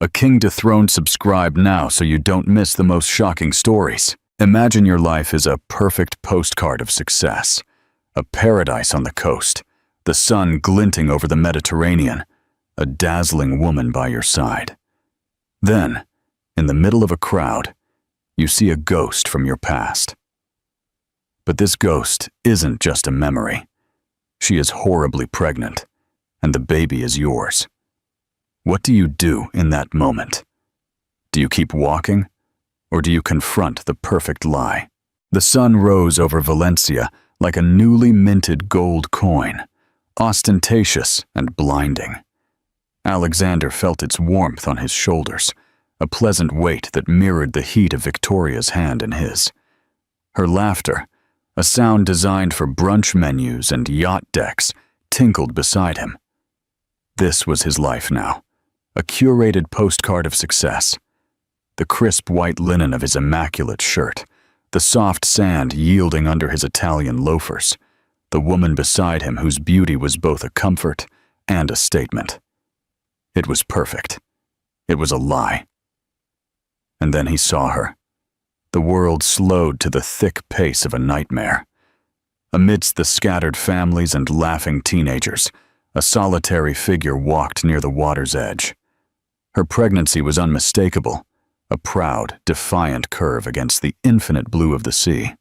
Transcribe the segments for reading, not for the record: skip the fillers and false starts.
A King Dethroned subscribe now so you don't miss the most shocking stories. Imagine your life is a perfect postcard of success. A paradise on the coast, the sun glinting over the Mediterranean, a dazzling woman by your side. Then, in the middle of a crowd, you see a ghost from your past. But this ghost isn't just a memory. She is horribly pregnant, and the baby is yours. What do you do in that moment? Do you keep walking, or do you confront the perfect lie? The sun rose over Valencia like a newly minted gold coin, ostentatious and blinding. Alexander felt its warmth on his shoulders, a pleasant weight that mirrored the heat of Victoria's hand in his. Her laughter, a sound designed for brunch menus and yacht decks, tinkled beside him. This was his life now, a curated postcard of success. The crisp white linen of his immaculate shirt, the soft sand yielding under his Italian loafers, the woman beside him whose beauty was both a comfort and a statement. It was perfect. It was a lie. And then he saw her. The world slowed to the thick pace of a nightmare. Amidst the scattered families and laughing teenagers, a solitary figure walked near the water's edge. Her pregnancy was unmistakable, a proud, defiant curve against the infinite blue of the sea.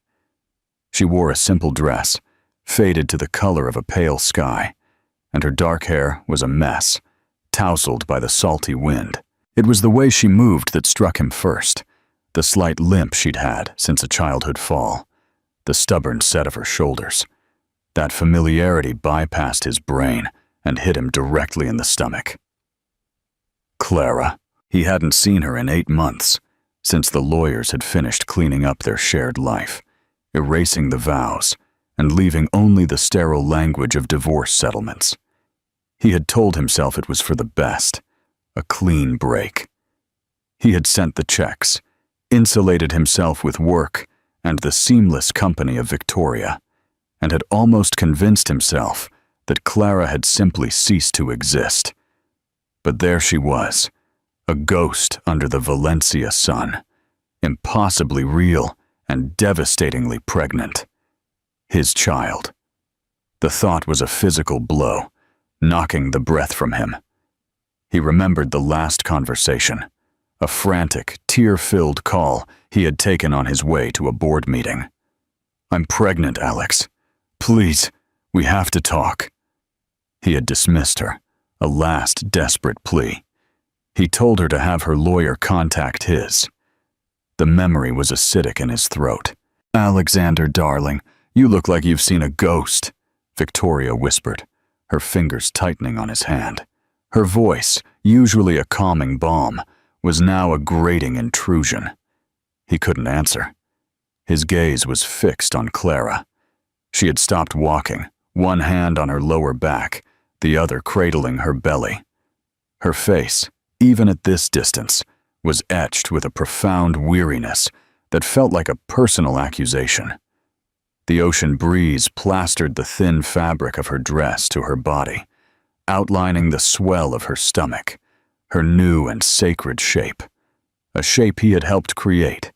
She wore a simple dress, faded to the color of a pale sky, and her dark hair was a mess, tousled by the salty wind. It was the way she moved that struck him first, the slight limp she'd had since a childhood fall, the stubborn set of her shoulders. That familiarity bypassed his brain and hit him directly in the stomach. Clara. He hadn't seen her in 8 months, since the lawyers had finished cleaning up their shared life, erasing the vows, and leaving only the sterile language of divorce settlements. He had told himself it was for the best, a clean break. He had sent the checks, insulated himself with work and the seamless company of Victoria, and had almost convinced himself that Clara had simply ceased to exist. But there she was, a ghost under the Valencia sun, impossibly real and devastatingly pregnant. His child. The thought was a physical blow, knocking the breath from him. He remembered the last conversation, a frantic, tear-filled call he had taken on his way to a board meeting. "I'm pregnant, Alex. Please, we have to talk." He had dismissed her, a last desperate plea. He told her to have her lawyer contact his. The memory was acidic in his throat. "Alexander, darling, you look like you've seen a ghost," Victoria whispered, her fingers tightening on his hand. Her voice, usually a calming balm, was now a grating intrusion. He couldn't answer. His gaze was fixed on Clara. She had stopped walking, one hand on her lower back, the other cradling her belly. Her face, even at this distance, was etched with a profound weariness that felt like a personal accusation. The ocean breeze plastered the thin fabric of her dress to her body, outlining the swell of her stomach, her new and sacred shape, a shape he had helped create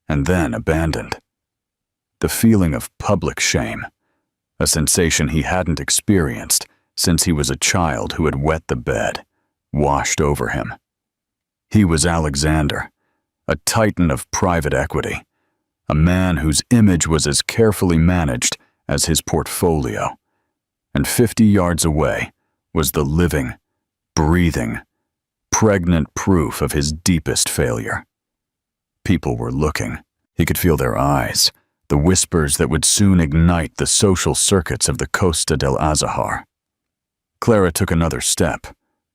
and then abandoned. The feeling of public shame, a sensation he hadn't experienced since he was a child who had wet the bed, washed over him. He was Alexander, a titan of private equity, a man whose image was as carefully managed as his portfolio, and 50 yards away was the living, breathing, pregnant proof of his deepest failure. People were looking. He could feel their eyes, the whispers that would soon ignite the social circuits of the Costa del Azahar. Clara took another step,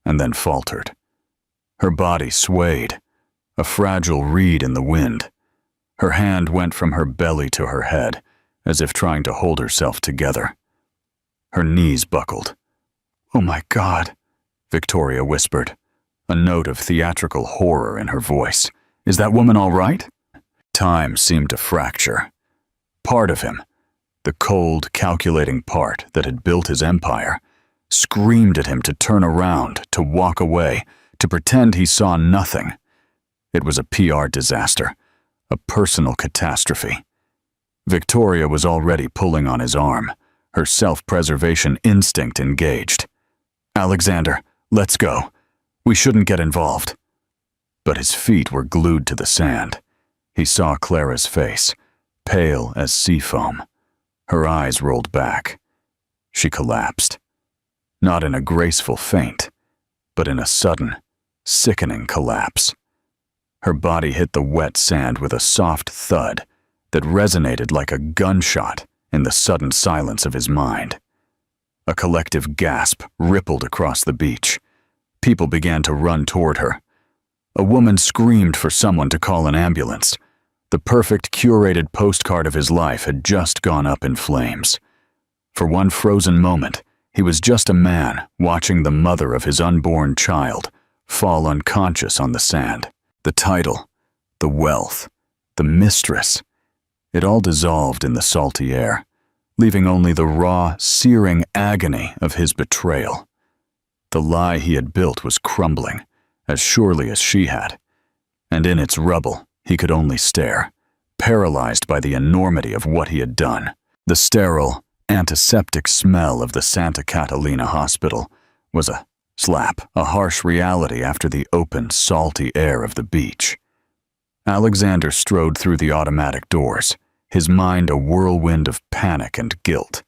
and then faltered. Her body swayed, a fragile reed in the wind. Her hand went from her belly to her head, as if trying to hold herself together. Her knees buckled. "Oh my God," Victoria whispered, a note of theatrical horror in her voice. "Is that woman all right?" Time seemed to fracture. Part of him, the cold, calculating part that had built his empire, screamed at him to turn around, to walk away, to pretend he saw nothing. It was a PR disaster, a personal catastrophe. Victoria was already pulling on his arm, her self-preservation instinct engaged. "Alexander, let's go. We shouldn't get involved." But his feet were glued to the sand. He saw Clara's face, pale as sea foam. Her eyes rolled back. She collapsed. Not in a graceful faint, but in a sudden, sickening collapse. Her body hit the wet sand with a soft thud that resonated like a gunshot in the sudden silence of his mind. A collective gasp rippled across the beach. People began to run toward her. A woman screamed for someone to call an ambulance. The perfect curated postcard of his life had just gone up in flames. For one frozen moment, he was just a man watching the mother of his unborn child fall unconscious on the sand. The title, the wealth, the mistress, it all dissolved in the salty air, leaving only the raw, searing agony of his betrayal. The lie he had built was crumbling, as surely as she had, and in its rubble he could only stare, paralyzed by the enormity of what he had done. The sterile, antiseptic smell of the Santa Catalina hospital was a slap, a harsh reality after the open, salty air of the beach. Alexander strode through the automatic doors, his mind a whirlwind of panic and guilt.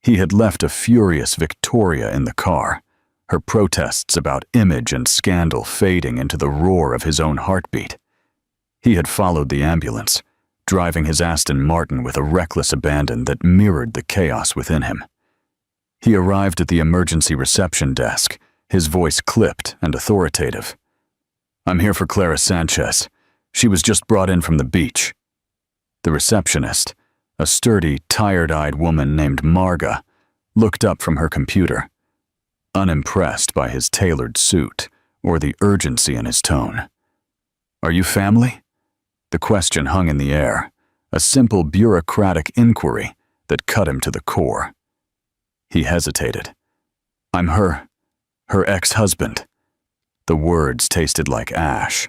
He had left a furious Victoria in the car, her protests about image and scandal fading into the roar of his own heartbeat. He had followed the ambulance, driving his Aston Martin with a reckless abandon that mirrored the chaos within him. He arrived at the emergency reception desk, his voice clipped and authoritative. "I'm here for Clara Sanchez. She was just brought in from the beach." The receptionist, a sturdy, tired-eyed woman named Marga, looked up from her computer, unimpressed by his tailored suit or the urgency in his tone. "Are you family?" The question hung in the air, a simple bureaucratic inquiry that cut him to the core. He hesitated. "I'm her ex-husband." The words tasted like ash.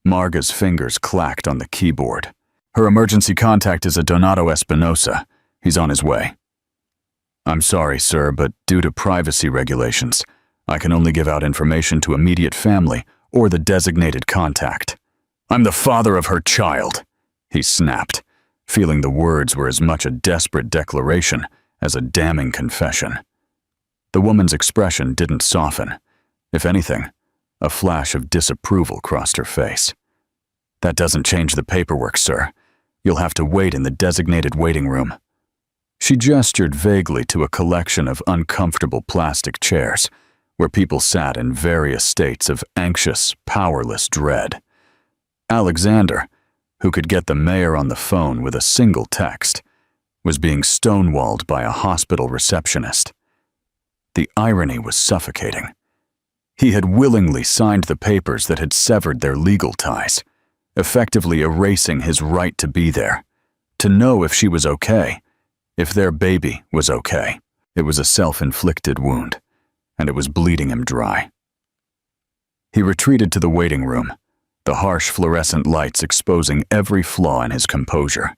Marga's fingers clacked on the keyboard. "Her emergency contact is a Donato Espinosa. He's on his way." "I'm sorry, sir, but due to privacy regulations, I can only give out information to immediate family or the designated contact." "I'm the father of her child," he snapped, feeling the words were as much a desperate declaration as a damning confession. The woman's expression didn't soften. If anything, a flash of disapproval crossed her face. "That doesn't change the paperwork, sir. You'll have to wait in the designated waiting room." She gestured vaguely to a collection of uncomfortable plastic chairs, where people sat in various states of anxious, powerless dread. Alexander, who could get the mayor on the phone with a single text, was being stonewalled by a hospital receptionist. The irony was suffocating. He had willingly signed the papers that had severed their legal ties, effectively erasing his right to be there, to know if she was okay, if their baby was okay. It was a self-inflicted wound, and it was bleeding him dry. He retreated to the waiting room, the harsh fluorescent lights exposing every flaw in his composure.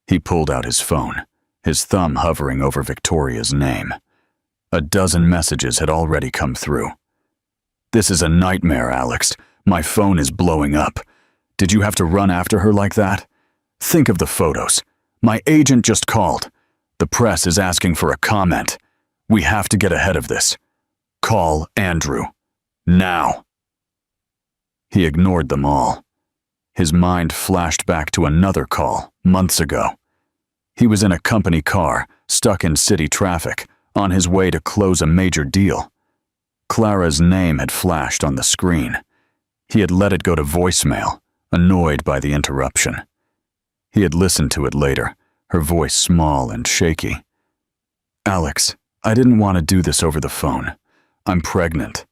He pulled out his phone, his thumb hovering over Victoria's name. A dozen messages had already come through. "This is a nightmare, Alex. My phone is blowing up. Did you have to run after her like that? Think of the photos. My agent just called. The press is asking for a comment. We have to get ahead of this. Call Andrew. Now." He ignored them all. His mind flashed back to another call, months ago. He was in a company car, stuck in city traffic, on his way to close a major deal. Clara's name had flashed on the screen. He had let it go to voicemail, annoyed by the interruption. He had listened to it later, her voice small and shaky. "Alex, I didn't want to do this over the phone. I'm pregnant.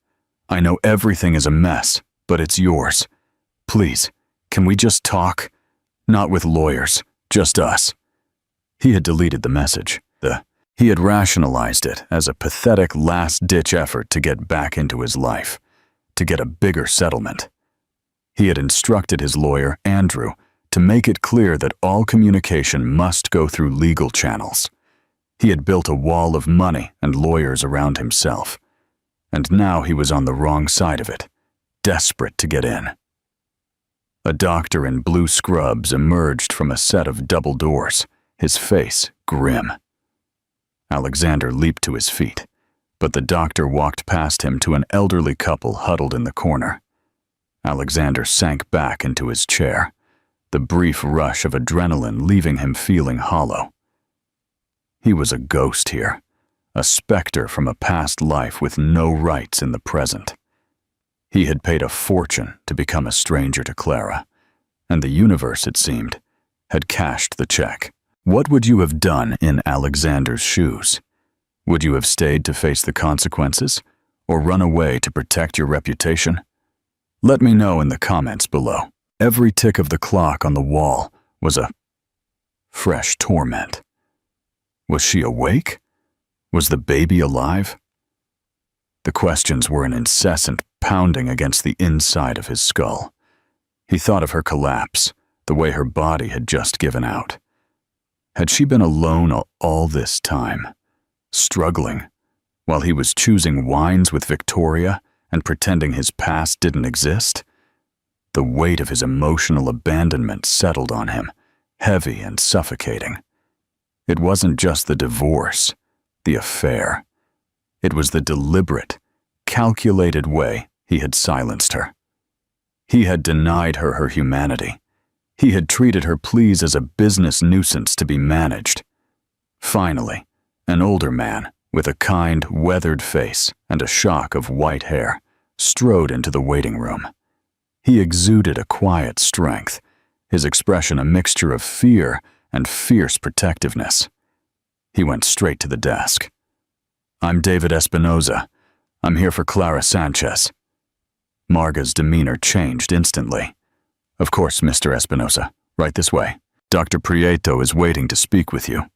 I know everything is a mess, but it's yours. Please, can we just talk? Not with lawyers, just us." He had deleted the message. He had rationalized it as a pathetic last-ditch effort to get back into his life, to get a bigger settlement. He had instructed his lawyer, Andrew, to make it clear that all communication must go through legal channels. He had built a wall of money and lawyers around himself, and now he was on the wrong side of it, desperate to get in. A doctor in blue scrubs emerged from a set of double doors, his face grim. Alexander leaped to his feet, but the doctor walked past him to an elderly couple huddled in the corner. Alexander sank back into his chair, the brief rush of adrenaline leaving him feeling hollow. He was a ghost here, a specter from a past life with no rights in the present. He had paid a fortune to become a stranger to Clara, and the universe, it seemed, had cashed the check. What would you have done in Alexander's shoes? Would you have stayed to face the consequences, or run away to protect your reputation? Let me know in the comments below. Every tick of the clock on the wall was a fresh torment. Was she awake? Was the baby alive? The questions were an incessant pounding against the inside of his skull. He thought of her collapse, the way her body had just given out. Had she been alone all this time, struggling, while he was choosing wines with Victoria and pretending his past didn't exist? The weight of his emotional abandonment settled on him, heavy and suffocating. It wasn't just the divorce, the affair. It was the deliberate, calculated way he had silenced her. He had denied her her humanity. He had treated her pleas as a business nuisance to be managed. Finally, an older man with a kind, weathered face and a shock of white hair strode into the waiting room. He exuded a quiet strength, his expression a mixture of fear and fierce protectiveness. He went straight to the desk. "I'm David Espinoza. I'm here for Clara Sanchez." Marga's demeanor changed instantly. "Of course, Mr. Espinoza. Right this way. Dr. Prieto is waiting to speak with you."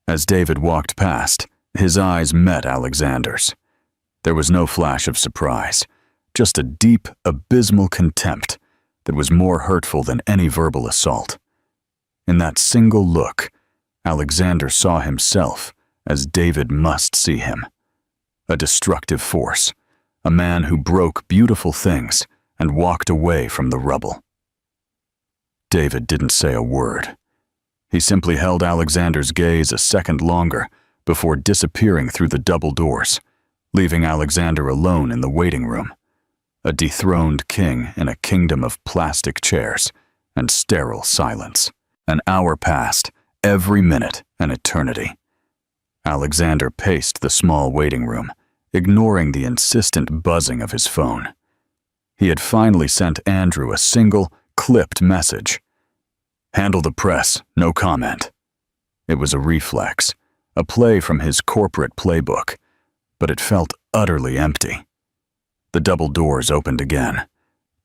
As David walked past, his eyes met Alexander's. There was no flash of surprise, just a deep, abysmal contempt that was more hurtful than any verbal assault. In that single look, Alexander saw himself as David must see him. A destructive force, a man who broke beautiful things and walked away from the rubble. David didn't say a word. He simply held Alexander's gaze a second longer before disappearing through the double doors, leaving Alexander alone in the waiting room, a dethroned king in a kingdom of plastic chairs and sterile silence. An hour passed, every minute an eternity. Alexander paced the small waiting room, ignoring the insistent buzzing of his phone. He had finally sent Andrew a single, clipped message. "Handle the press, no comment." It was a reflex, a play from his corporate playbook, but it felt utterly empty. The double doors opened again.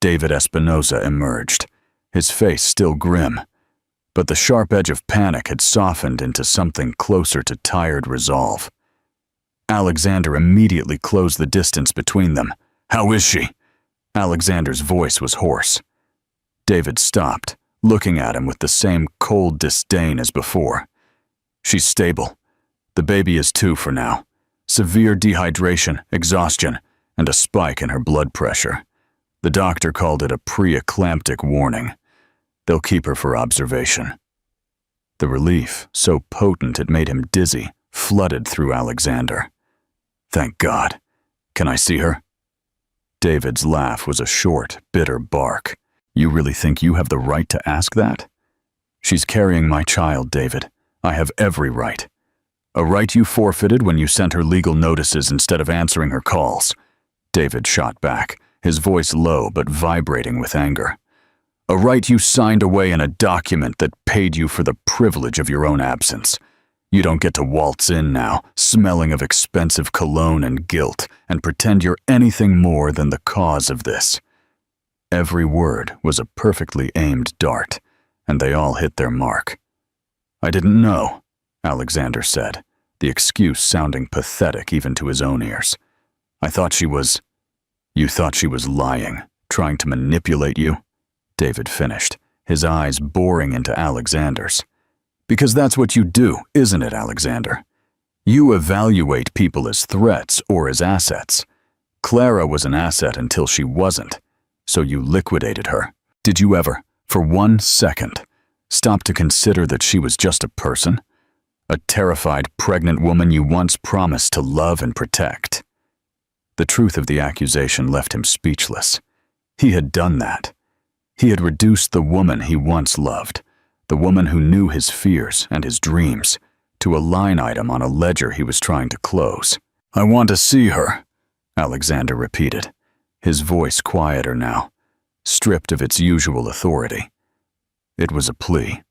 David Espinoza emerged, his face still grim, but the sharp edge of panic had softened into something closer to tired resolve. Alexander immediately closed the distance between them. "How is she?" Alexander's voice was hoarse. David stopped, looking at him with the same cold disdain as before. "She's stable. The baby is too for now. Severe dehydration, exhaustion, and a spike in her blood pressure. The doctor called it a pre-eclamptic warning. They'll keep her for observation." The relief, so potent it made him dizzy, flooded through Alexander. "Thank God. Can I see her?" David's laugh was a short, bitter bark. "You really think you have the right to ask that?" "She's carrying my child, David. I have every right." "A right you forfeited when you sent her legal notices instead of answering her calls." David shot back, his voice low but vibrating with anger. "A right you signed away in a document that paid you for the privilege of your own absence. You don't get to waltz in now, smelling of expensive cologne and guilt, and pretend you're anything more than the cause of this." Every word was a perfectly aimed dart, and they all hit their mark. "I didn't know," Alexander said, the excuse sounding pathetic even to his own ears. "I thought she was..." You thought she was lying, trying to manipulate you? David finished, his eyes boring into Alexander's. Because that's what you do, isn't it, Alexander? You evaluate people as threats or as assets. Clara was an asset until she wasn't, so you liquidated her. Did you ever, for 1 second, stop to consider that she was just a person? A terrified, pregnant woman you once promised to love and protect. The truth of the accusation left him speechless. He had done that. He had reduced the woman he once loved, the woman who knew his fears and his dreams, to a line item on a ledger he was trying to close. I want to see her, Alexander repeated, his voice quieter now, stripped of its usual authority. It was a plea.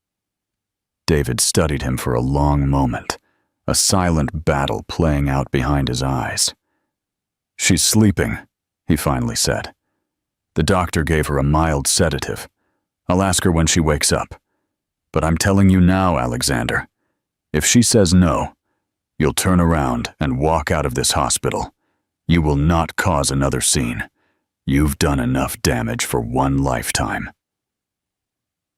David studied him for a long moment, a silent battle playing out behind his eyes. She's sleeping, he finally said. The doctor gave her a mild sedative. I'll ask her when she wakes up. But I'm telling you now, Alexander, if she says no, you'll turn around and walk out of this hospital. You will not cause another scene. You've done enough damage for 1 lifetime.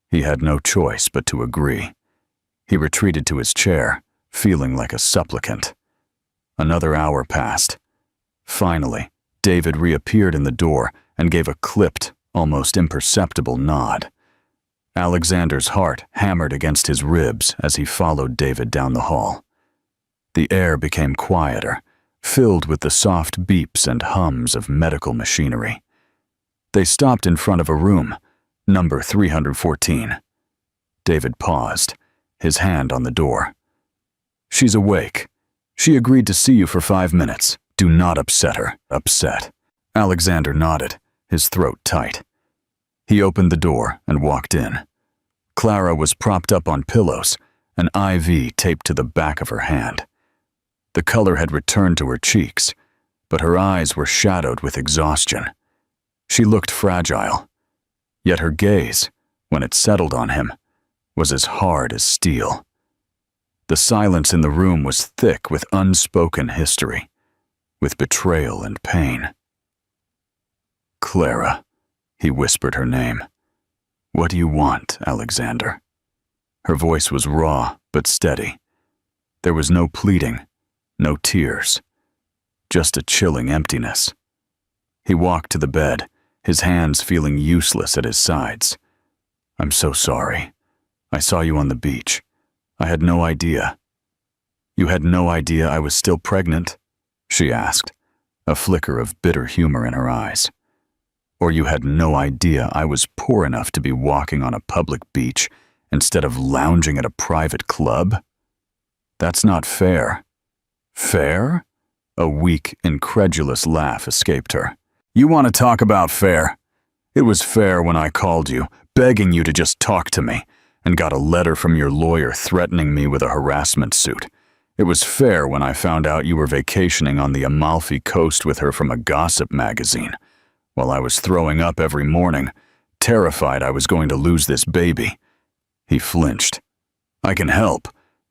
He had no choice but to agree. He retreated to his chair, feeling like a supplicant. Another hour passed. Finally, David reappeared in the door and gave a clipped, almost imperceptible nod. Alexander's heart hammered against his ribs as he followed David down the hall. The air became quieter, filled with the soft beeps and hums of medical machinery. They stopped in front of a room, number 314. David paused, his hand on the door. She's awake. She agreed to see you for 5 minutes. Do not upset her. Upset. Alexander nodded, his throat tight. He opened the door and walked in. Clara was propped up on pillows, an IV taped to the back of her hand. The color had returned to her cheeks, but her eyes were shadowed with exhaustion. She looked fragile, yet her gaze, when it settled on him, was as hard as steel. The silence in the room was thick with unspoken history, with betrayal and pain. Clara, he whispered her name. What do you want, Alexander? Her voice was raw but steady. There was no pleading, no tears, just a chilling emptiness. He walked to the bed, his hands feeling useless at his sides. I'm so sorry. I saw you on the beach. I had no idea. You had no idea I was still pregnant? She asked, a flicker of bitter humor in her eyes. Or you had no idea I was poor enough to be walking on a public beach instead of lounging at a private club? That's not fair. Fair? A weak, incredulous laugh escaped her. You want to talk about fair? It was fair when I called you, begging you to just talk to me, and got a letter from your lawyer threatening me with a harassment suit. It was fair when I found out you were vacationing on the Amalfi Coast with her from a gossip magazine, while I was throwing up every morning, terrified I was going to lose this baby. He flinched. I can help.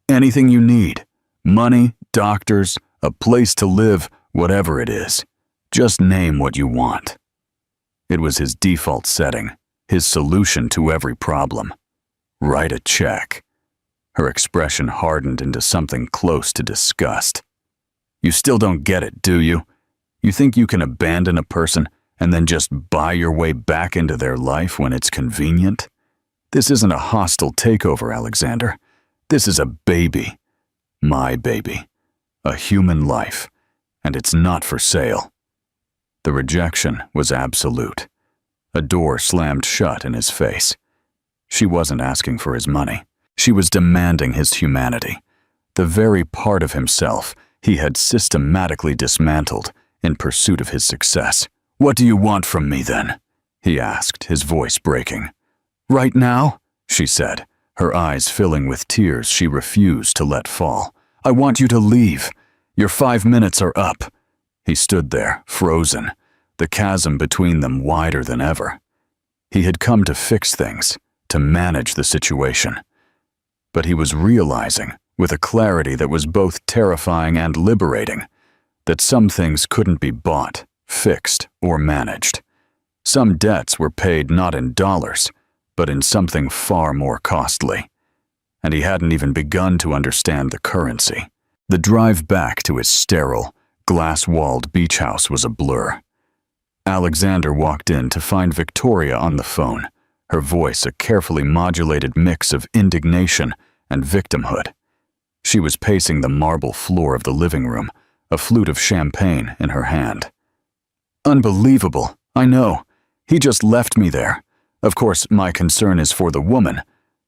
Anything you need. Money, doctors, a place to live, whatever it is. Just name what you want. It was his default setting, his solution to every problem. Write a check. Her expression hardened into something close to disgust. You still don't get it, do you? You think you can abandon a person and then just buy your way back into their life when it's convenient? This isn't a hostile takeover, Alexander. This is a baby. My baby. A human life. And it's not for sale. The rejection was absolute. A door slammed shut in his face. She wasn't asking for his money. She was demanding his humanity. The very part of himself he had systematically dismantled in pursuit of his success. What do you want from me, then? He asked, his voice breaking. Right now, she said, her eyes filling with tears she refused to let fall. I want you to leave. Your 5 minutes are up. He stood there, frozen, the chasm between them wider than ever. He had come to fix things, to manage the situation. But he was realizing, with a clarity that was both terrifying and liberating, that some things couldn't be bought, fixed, or managed. Some debts were paid not in dollars, but in something far more costly. And he hadn't even begun to understand the currency. The drive back to his sterile, glass-walled beach house was a blur. Alexander walked in to find Victoria on the phone, her voice a carefully modulated mix of indignation and victimhood. She was pacing the marble floor of the living room, a flute of champagne in her hand. "Unbelievable, I know. He just left me there. Of course, my concern is for the woman,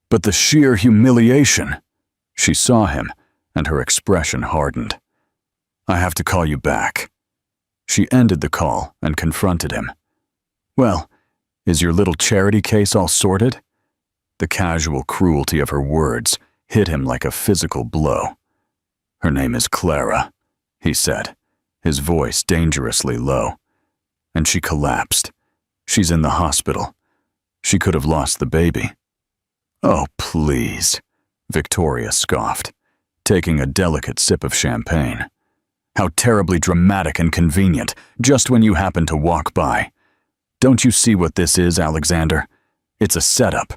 but the sheer humiliation." She saw him, and her expression hardened. "I have to call you back." She ended the call and confronted him. "Well, is your little charity case all sorted?" The casual cruelty of her words hit him like a physical blow. "Her name is Clara," he said, his voice dangerously low. "And she collapsed. She's in the hospital. She could have lost the baby." "Oh, please," Victoria scoffed, taking a delicate sip of champagne. "How terribly dramatic and convenient, just when you happen to walk by. Don't you see what this is, Alexander? It's a setup.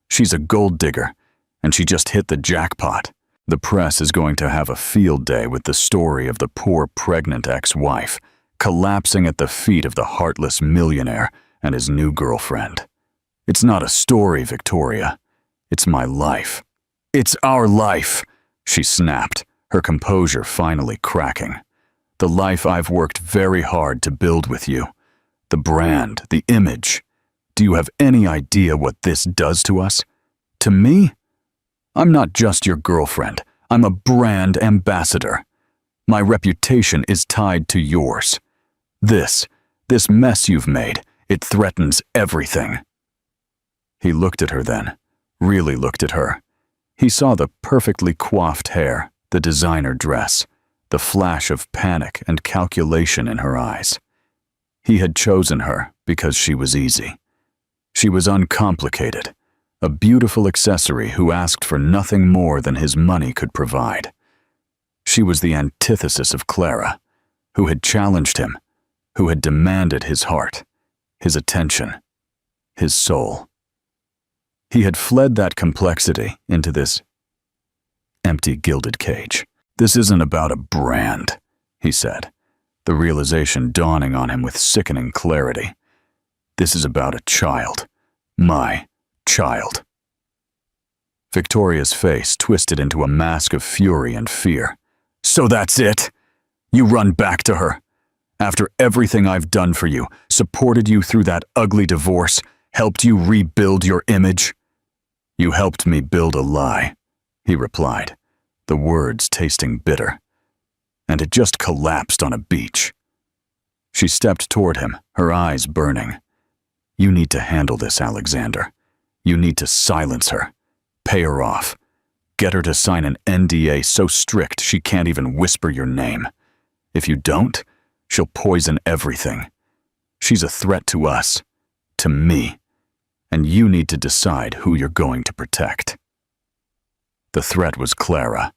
She's a gold digger, and she just hit the jackpot. The press is going to have a field day with the story of the poor pregnant ex-wife collapsing at the feet of the heartless millionaire and his new girlfriend. It's not a story, Victoria. It's my life. It's our life," she snapped, her composure finally cracking. "The life I've worked very hard to build with you. The brand, the image. Do you have any idea what this does to us? To me? I'm not just your girlfriend. I'm a brand ambassador. My reputation is tied to yours. This mess you've made, it threatens everything." He looked at her then, really looked at her. He saw the perfectly coiffed hair, the designer dress, the flash of panic and calculation in her eyes. He had chosen her because she was easy. She was uncomplicated, a beautiful accessory who asked for nothing more than his money could provide. She was the antithesis of Clara, who had challenged him, who had demanded his heart, his attention, his soul. He had fled that complexity into this empty gilded cage. "This isn't about a brand," he said, the realization dawning on him with sickening clarity. "This is about a child. My child." Victoria's face twisted into a mask of fury and fear. "So that's it? You run back to her? After everything I've done for you, supported you through that ugly divorce, helped you rebuild your image?" "You helped me build a lie," he replied, the words tasting bitter. "And it just collapsed on a beach." She stepped toward him, her eyes burning. "You need to handle this, Alexander. You need to silence her, pay her off, get her to sign an NDA so strict she can't even whisper your name. If you don't, she'll poison everything. She's a threat to us, to me, and you need to decide who you're going to protect." The threat was Clara.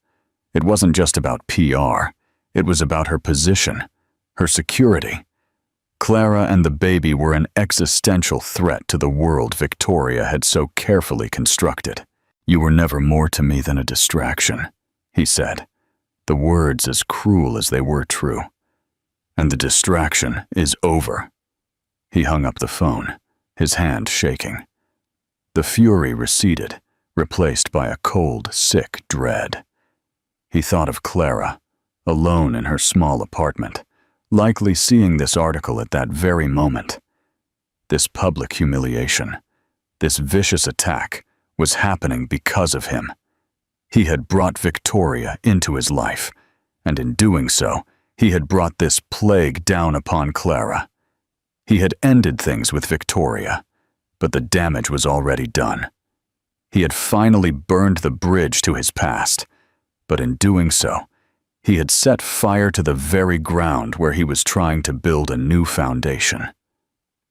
It wasn't just about PR. It was about her position, her security. Clara and the baby were an existential threat to the world Victoria had so carefully constructed. "You were never more to me than a distraction," he said, the words as cruel as they were true. "And the distraction is over." He hung up the phone, his hand shaking. The fury receded, replaced by a cold, sick dread. He thought of Clara, alone in her small apartment, likely seeing this article at that very moment. This public humiliation, this vicious attack, was happening because of him. He had brought Victoria into his life, and in doing so, he had brought this plague down upon Clara. He had ended things with Victoria, but the damage was already done. He had finally burned the bridge to his past, but in doing so, he had set fire to the very ground where he was trying to build a new foundation.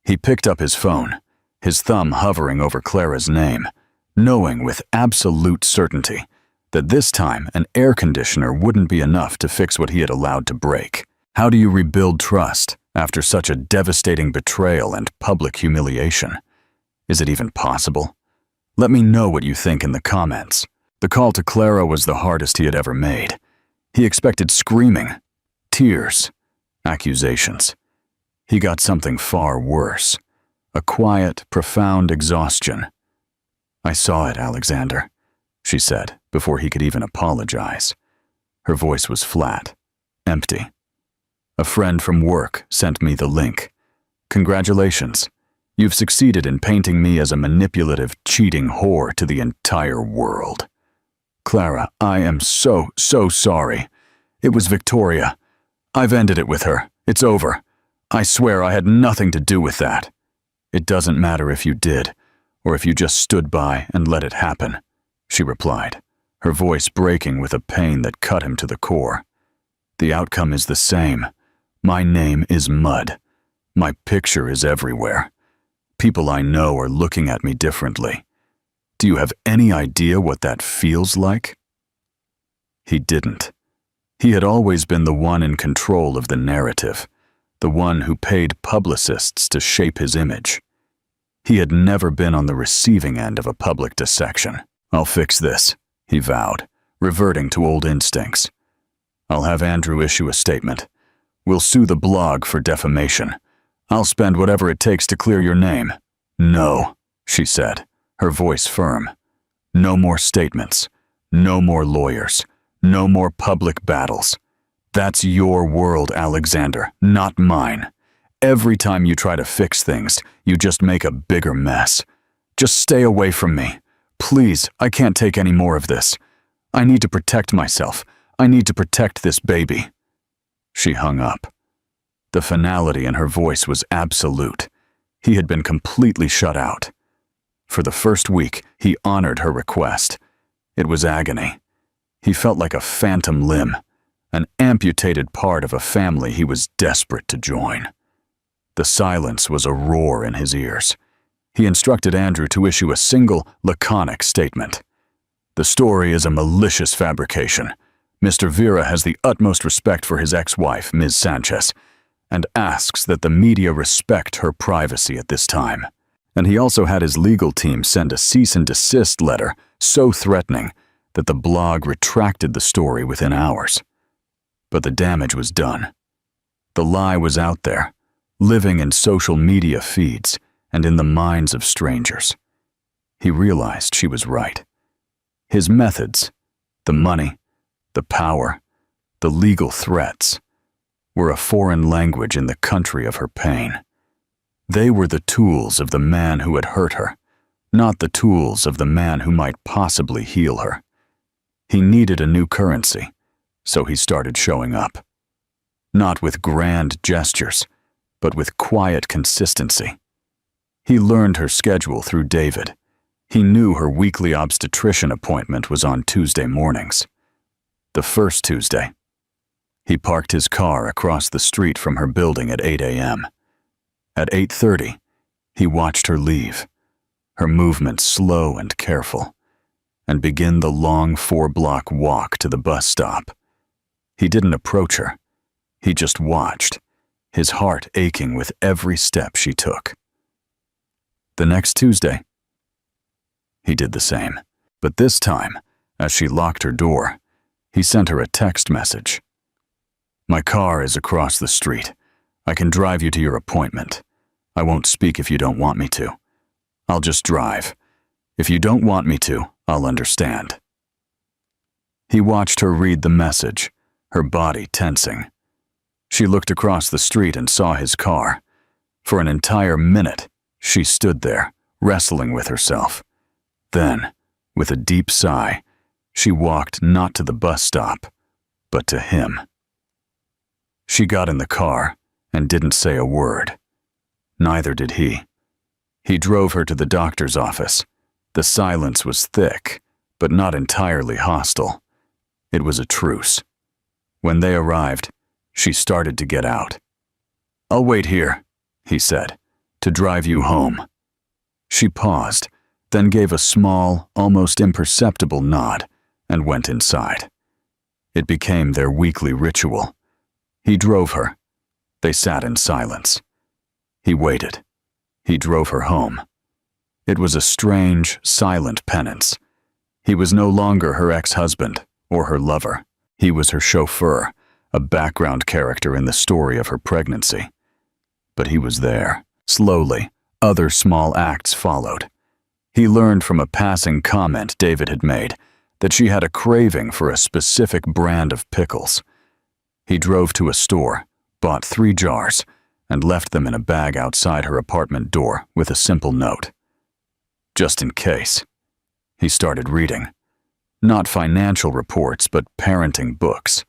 He picked up his phone, his thumb hovering over Clara's name, knowing with absolute certainty that this time an air conditioner wouldn't be enough to fix what he had allowed to break. How do you rebuild trust After such a devastating betrayal and public humiliation. Is it even possible? Let me know what you think in the comments. The call to Clara was the hardest he had ever made. He expected screaming, tears, accusations. He got something far worse. A quiet, profound exhaustion. "I saw it, Alexander," she said, before he could even apologize. Her voice was flat, empty. "A friend from work sent me the link. Congratulations. You've succeeded in painting me as a manipulative, cheating whore to the entire world. Clara, I am so sorry. It was Victoria. I've ended it with her. It's over. I swear I had nothing to do with that. It doesn't matter if you did, or if you just stood by and let it happen," she replied, her voice breaking with a pain that cut him to the core. "The outcome is the same. My name is mud. My picture is everywhere. People I know are looking at me differently. Do you have any idea what that feels like?" He didn't. He had always been the one in control of the narrative, the one who paid publicists to shape his image. He had never been on the receiving end of a public dissection. "I'll fix this," he vowed, reverting to old instincts. "I'll have Andrew issue a statement. We'll sue the blog for defamation. I'll spend whatever it takes to clear your name." "No," she said, her voice firm. "No more statements. No more lawyers. No more public battles. That's your world, Alexander, not mine. Every time you try to fix things, you just make a bigger mess. Just stay away from me. Please, I can't take any more of this. I need to protect myself. I need to protect this baby." She hung up. The finality in her voice was absolute. He had been completely shut out. For the first week, he honored her request. It was agony. He felt like a phantom limb, an amputated part of a family he was desperate to join. The silence was a roar in his ears. He instructed Andrew to issue a single, laconic statement. "The story is a malicious fabrication. Mr. Vera has the utmost respect for his ex-wife, Ms. Sanchez, and asks that the media respect her privacy at this time." And he also had his legal team send a cease and desist letter so threatening that the blog retracted the story within hours. But the damage was done. The lie was out there, living in social media feeds and in the minds of strangers. He realized she was right. His methods, the money, the power, the legal threats, were a foreign language in the country of her pain. They were the tools of the man who had hurt her, not the tools of the man who might possibly heal her. He needed a new currency, so he started showing up. Not with grand gestures, but with quiet consistency. He learned her schedule through David. He knew her weekly obstetrician appointment was on Tuesday mornings. The first Tuesday. He parked his car across the street from her building at 8 a.m. At 8:30, he watched her leave, her movements slow and careful, and begin the long 4-block walk to the bus stop. He didn't approach her. He just watched, his heart aching with every step she took. The next Tuesday, he did the same. But this time, as she locked her door, he sent her a text message. "My car is across the street. I can drive you to your appointment. I won't speak if you don't want me to. I'll just drive. If you don't want me to, I'll understand." He watched her read the message, her body tensing. She looked across the street and saw his car. For an entire minute, she stood there, wrestling with herself. Then, with a deep sigh, she walked not to the bus stop, but to him. She got in the car and didn't say a word. Neither did he. He drove her to the doctor's office. The silence was thick, but not entirely hostile. It was a truce. When they arrived, she started to get out. "I'll wait here," he said, "to drive you home." She paused, then gave a small, almost imperceptible nod and went inside. It became their weekly ritual. He drove her, They sat in silence. He waited. He drove her home. It was a strange, silent penance. He was no longer her ex-husband or her lover. He was her chauffeur, a background character in the story of her pregnancy. But he was there. Slowly, other small acts followed. He learned from a passing comment David had made that she had a craving for a specific brand of pickles. He drove to a store, bought 3 jars, and left them in a bag outside her apartment door with a simple note. Just in case. He started reading. Not financial reports, but parenting books.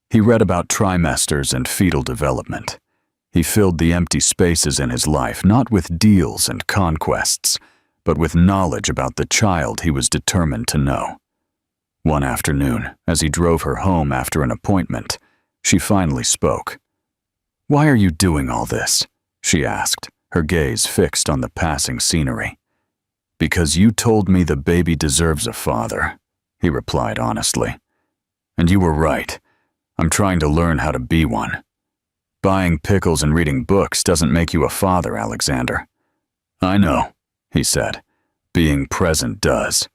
He read about trimesters and fetal development. He filled the empty spaces in his life not with deals and conquests, but with knowledge about the child he was determined to know. One afternoon, as he drove her home after an appointment, she finally spoke. "Why are you doing all this?" she asked, her gaze fixed on the passing scenery. "Because you told me the baby deserves a father," he replied honestly. "And you were right. I'm trying to learn how to be one. Buying pickles and reading books doesn't make you a father, Alexander." "I know," he said. "Being present does.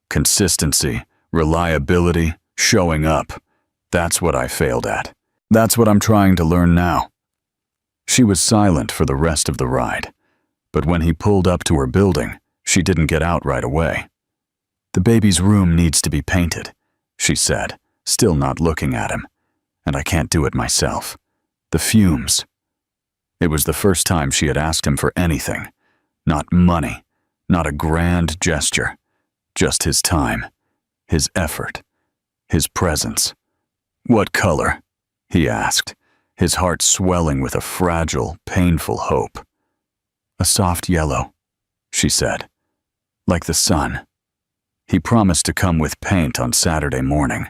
Consistency, reliability, showing up. That's what I failed at. That's what I'm trying to learn now." She was silent for the rest of the ride, but when he pulled up to her building, she didn't get out right away. "The baby's room needs to be painted," she said, still not looking at him. "And I can't do it myself. The fumes." It was the first time she had asked him for anything. Not money, not a grand gesture. Just his time, his effort, his presence. "What color?" he asked, his heart swelling with a fragile, painful hope. "A soft yellow," she said. "Like the sun." He promised to come with paint on Saturday morning.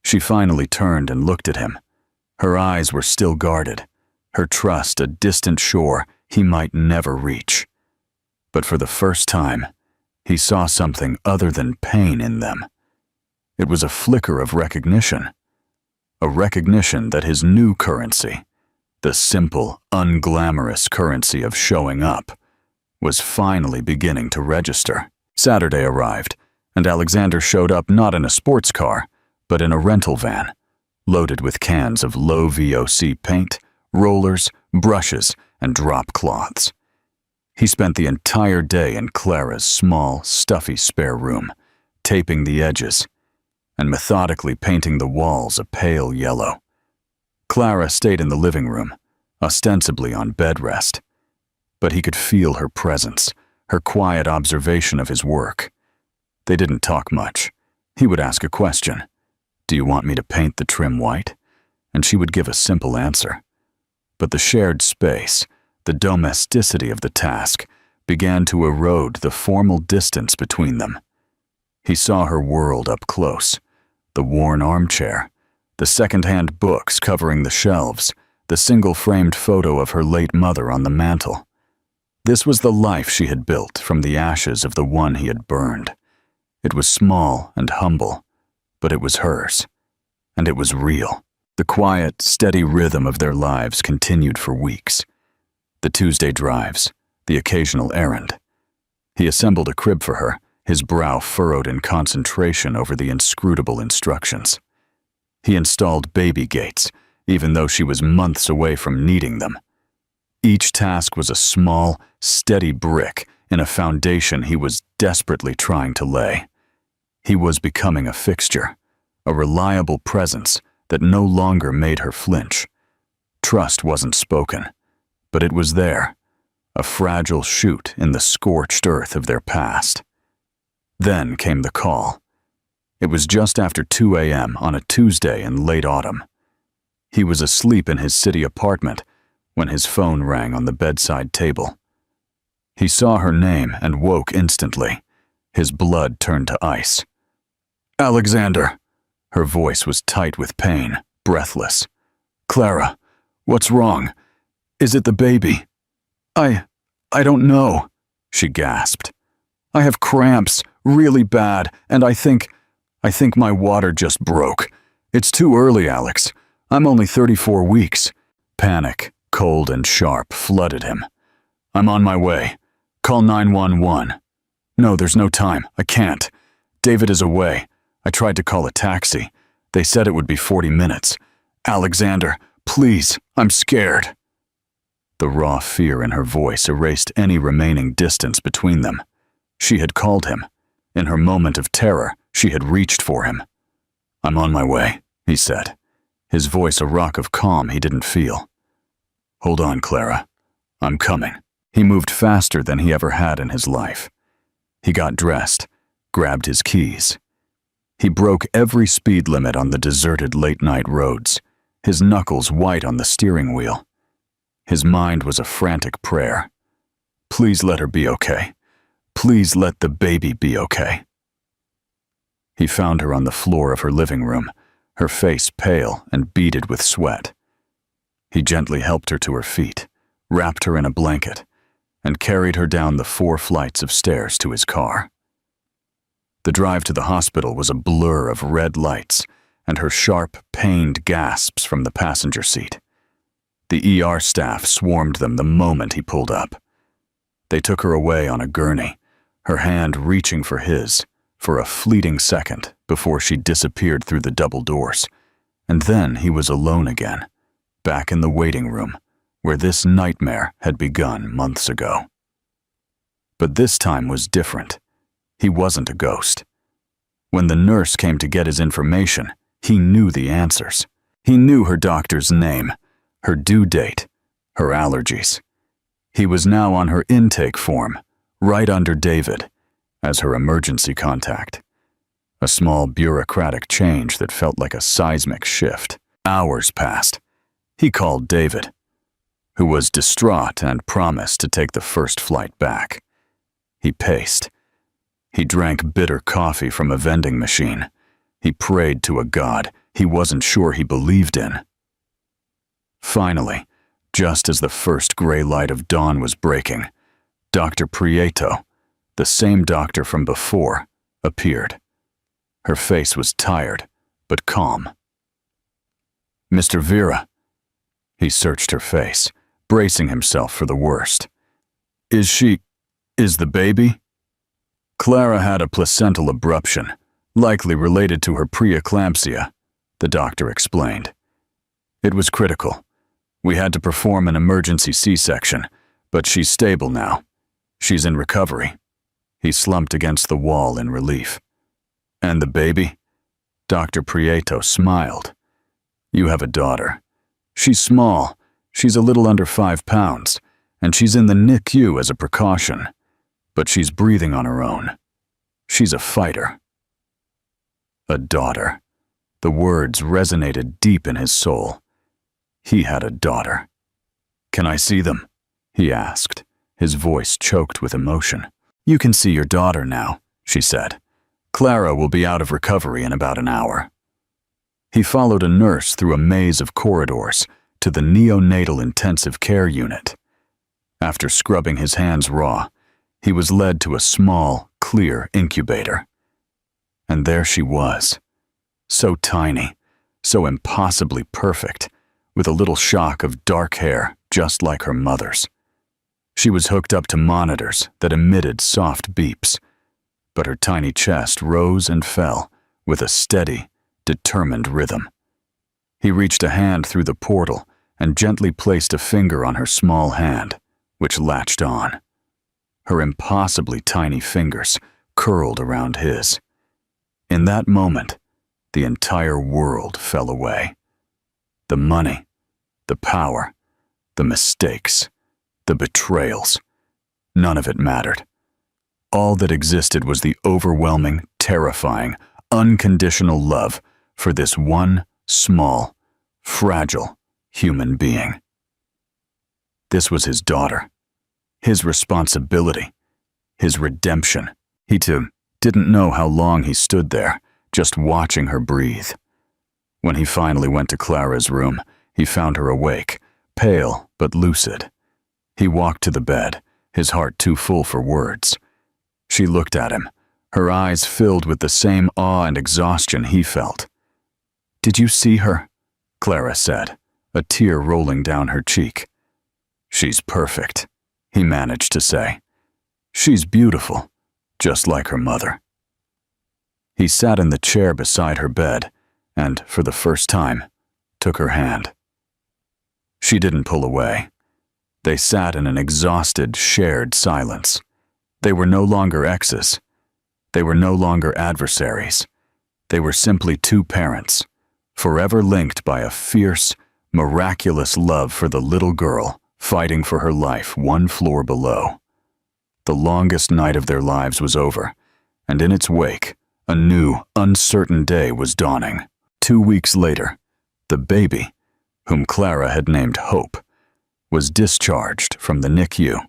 She finally turned and looked at him. Her eyes were still guarded, her trust a distant shore he might never reach. But for the first time, he saw something other than pain in them. It was a flicker of recognition. A recognition that his new currency, the simple, unglamorous currency of showing up, was finally beginning to register. Saturday arrived, and Alexander showed up not in a sports car, but in a rental van, loaded with cans of low VOC paint, rollers, brushes, and drop cloths. He spent the entire day in Clara's small, stuffy spare room, taping the edges, and methodically painting the walls a pale yellow. Clara stayed in the living room, ostensibly on bed rest, but he could feel her presence, her quiet observation of his work. They didn't talk much. He would ask a question. "Do you want me to paint the trim white?" And she would give a simple answer. But the shared space, the domesticity of the task, began to erode the formal distance between them. He saw her world up close, the worn armchair, the second-hand books covering the shelves, the single-framed photo of her late mother on the mantel. This was the life she had built from the ashes of the one he had burned. It was small and humble, but it was hers, and it was real. The quiet, steady rhythm of their lives continued for weeks. The Tuesday drives, the occasional errand. He assembled a crib for her, his brow furrowed in concentration over the inscrutable instructions. He installed baby gates, even though she was months away from needing them. Each task was a small, steady brick in a foundation he was desperately trying to lay. He was becoming a fixture, a reliable presence that no longer made her flinch. Trust wasn't spoken, but it was there, a fragile shoot in the scorched earth of their past. Then came the call. It was just after 2 a.m. on a Tuesday in late autumn. He was asleep in his city apartment when his phone rang on the bedside table. He saw her name and woke instantly. His blood turned to ice. "Alexander." Her voice was tight with pain, breathless. "Clara, what's wrong? Is it the baby?" I don't know," she gasped. "I have cramps, really bad, and I think my water just broke. It's too early, Alex. I'm only 34 weeks. Panic, cold and sharp, flooded him. "I'm on my way. Call 911. "No, there's no time. I can't. David is away. I tried to call a taxi. They said it would be 40 minutes. Alexander, please, I'm scared." The raw fear in her voice erased any remaining distance between them. She had called him. In her moment of terror, she had reached for him. "I'm on my way," he said, his voice a rock of calm he didn't feel. "Hold on, Clara. I'm coming." He moved faster than he ever had in his life. He got dressed, grabbed his keys. He broke every speed limit on the deserted late-night roads, his knuckles white on the steering wheel. His mind was a frantic prayer. Please let her be okay. Please let the baby be okay. He found her on the floor of her living room, her face pale and beaded with sweat. He gently helped her to her feet, wrapped her in a blanket, and carried her down the 4 flights of stairs to his car. The drive to the hospital was a blur of red lights and her sharp, pained gasps from the passenger seat. The ER staff swarmed them the moment he pulled up. They took her away on a gurney, her hand reaching for his for a fleeting second before she disappeared through the double doors. And then he was alone again, back in the waiting room, where this nightmare had begun months ago. But this time was different. He wasn't a ghost. When the nurse came to get his information, he knew the answers. He knew her doctor's name, her due date, her allergies. He was now on her intake form, right under David, as her emergency contact. A small bureaucratic change that felt like a seismic shift. Hours passed. He called David, who was distraught and promised to take the first flight back. He paced. He drank bitter coffee from a vending machine. He prayed to a god he wasn't sure he believed in. Finally, just as the first gray light of dawn was breaking, Dr. Prieto, the same doctor from before, appeared. Her face was tired, but calm. "Mr. Vera." He searched her face, bracing himself for the worst. Is the baby?" Clara had a placental abruption, likely related to her preeclampsia, the doctor explained. "It was critical. We had to perform an emergency C-section, but she's stable now. She's in recovery." He slumped against the wall in relief. "And the baby?" Dr. Prieto smiled. "You have a daughter. She's small. She's a little under 5 pounds, and she's in the NICU as a precaution. But she's breathing on her own. She's a fighter." A daughter. The words resonated deep in his soul. He had a daughter. "Can I see them?" he asked, his voice choked with emotion. "You can see your daughter now," she said. "Clara will be out of recovery in about an hour." He followed a nurse through a maze of corridors to the neonatal intensive care unit. After scrubbing his hands raw, he was led to a small, clear incubator. And there she was, so tiny, so impossibly perfect, with a little shock of dark hair just like her mother's. She was hooked up to monitors that emitted soft beeps, but her tiny chest rose and fell with a steady, determined rhythm. He reached a hand through the portal and gently placed a finger on her small hand, which latched on. Her impossibly tiny fingers curled around his. In that moment, the entire world fell away. The money, the power, the mistakes, the betrayals. None of it mattered. All that existed was the overwhelming, terrifying, unconditional love for this one small, fragile human being. This was his daughter, his responsibility, his redemption. He too didn't know how long he stood there, just watching her breathe. When he finally went to Clara's room, he found her awake, pale but lucid. He walked to the bed, his heart too full for words. She looked at him, her eyes filled with the same awe and exhaustion he felt. "Did you see her?" Clara said, a tear rolling down her cheek. "She's perfect," he managed to say. "She's beautiful, just like her mother." He sat in the chair beside her bed and, for the first time, took her hand. She didn't pull away. They sat in an exhausted, shared silence. They were no longer exes. They were no longer adversaries. They were simply two parents, forever linked by a fierce, miraculous love for the little girl fighting for her life one floor below. The longest night of their lives was over, and in its wake, a new, uncertain day was dawning. 2 weeks later, the baby, whom Clara had named Hope, was discharged from the NICU.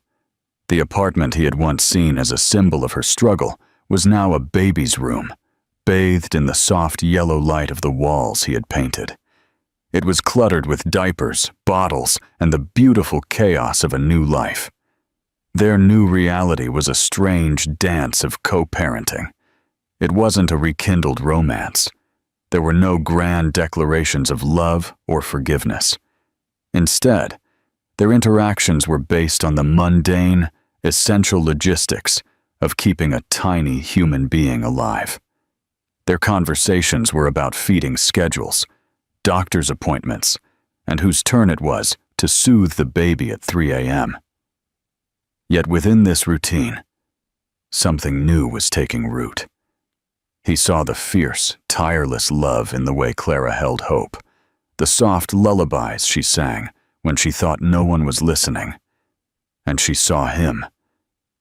The apartment he had once seen as a symbol of her struggle was now a baby's room, bathed in the soft yellow light of the walls he had painted. It was cluttered with diapers, bottles, and the beautiful chaos of a new life. Their new reality was a strange dance of co-parenting. It wasn't a rekindled romance. There were no grand declarations of love or forgiveness. Instead, their interactions were based on the mundane, essential logistics of keeping a tiny human being alive. Their conversations were about feeding schedules, doctor's appointments, and whose turn it was to soothe the baby at 3 a.m. Yet within this routine, something new was taking root. He saw the fierce, tireless love in the way Clara held Hope, the soft lullabies she sang when she thought no one was listening. And she saw him.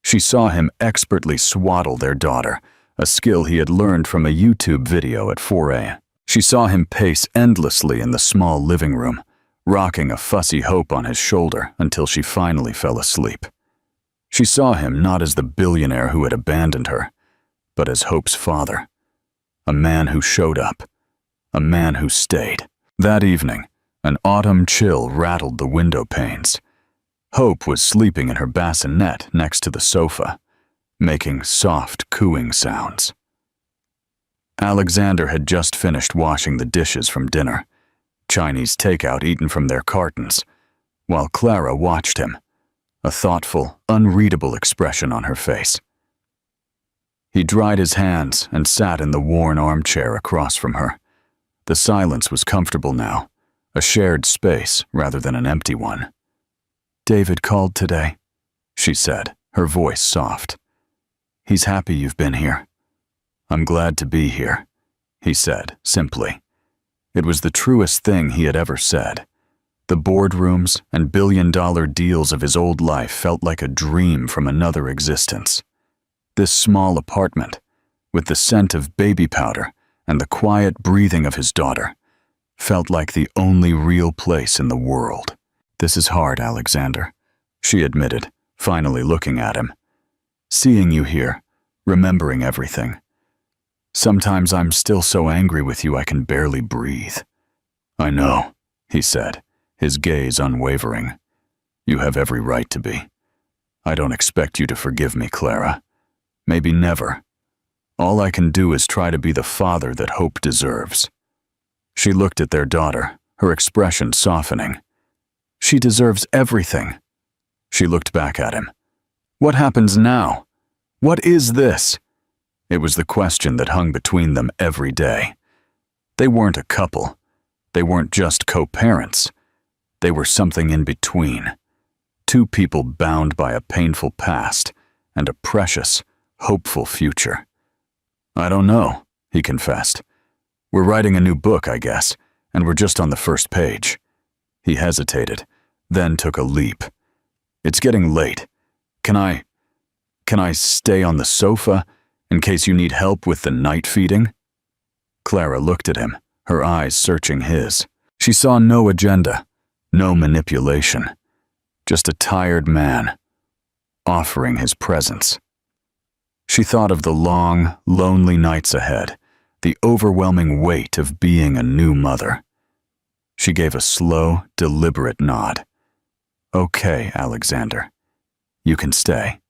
She saw him expertly swaddle their daughter, a skill he had learned from a YouTube video at 4 a.m. She saw him pace endlessly in the small living room, rocking a fussy Hope on his shoulder until she finally fell asleep. She saw him not as the billionaire who had abandoned her, but as Hope's father, a man who showed up, a man who stayed. That evening, an autumn chill rattled the window panes. Hope was sleeping in her bassinet next to the sofa, making soft, cooing sounds. Alexander had just finished washing the dishes from dinner, Chinese takeout eaten from their cartons, while Clara watched him, a thoughtful, unreadable expression on her face. He dried his hands and sat in the worn armchair across from her. The silence was comfortable now, a shared space rather than an empty one. "David called today," she said, her voice soft. "He's happy you've been here." "I'm glad to be here," he said, simply. It was the truest thing he had ever said. The boardrooms and billion-dollar deals of his old life felt like a dream from another existence. This small apartment, with the scent of baby powder and the quiet breathing of his daughter, felt like the only real place in the world. "This is hard, Alexander," she admitted, finally looking at him. "Seeing you here, remembering everything. Sometimes I'm still so angry with you I can barely breathe." "I know," he said, his gaze unwavering. "You have every right to be. I don't expect you to forgive me, Clara. Maybe never. All I can do is try to be the father that Hope deserves." She looked at their daughter, her expression softening. "She deserves everything." She looked back at him. "What happens now? What is this?" It was the question that hung between them every day. They weren't a couple. They weren't just co-parents. They were something in between. Two people bound by a painful past and a precious, hopeful future. "I don't know," he confessed. "We're writing a new book, I guess, and we're just on the first page." He hesitated, then took a leap. "It's getting late. Can I stay on the sofa in case you need help with the night feeding?" Clara looked at him, her eyes searching his. She saw no agenda, no manipulation, just a tired man, offering his presence. She thought of the long, lonely nights ahead, the overwhelming weight of being a new mother. She gave a slow, deliberate nod. "Okay, Alexander, you can stay."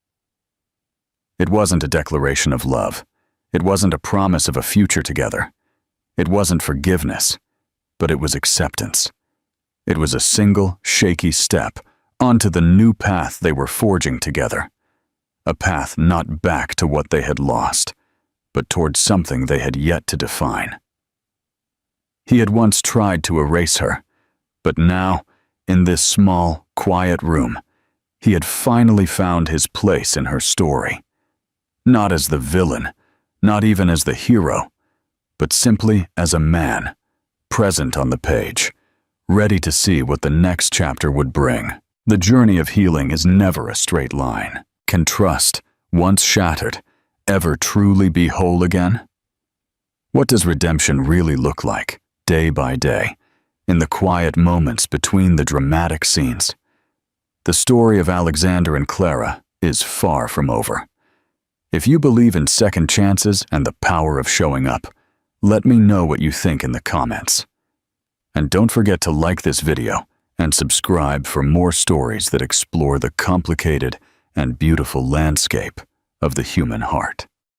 It wasn't a declaration of love. It wasn't a promise of a future together. It wasn't forgiveness, but it was acceptance. It was a single, shaky step onto the new path they were forging together. A path not back to what they had lost, but towards something they had yet to define. He had once tried to erase her, but now, in this small, quiet room, he had finally found his place in her story. Not as the villain, not even as the hero, but simply as a man, present on the page, ready to see what the next chapter would bring. The journey of healing is never a straight line. Can trust, once shattered, ever truly be whole again? What does redemption really look like, day by day, in the quiet moments between the dramatic scenes? The story of Alexander and Clara is far from over. If you believe in second chances and the power of showing up, let me know what you think in the comments. And don't forget to like this video and subscribe for more stories that explore the complicated and beautiful landscape of the human heart.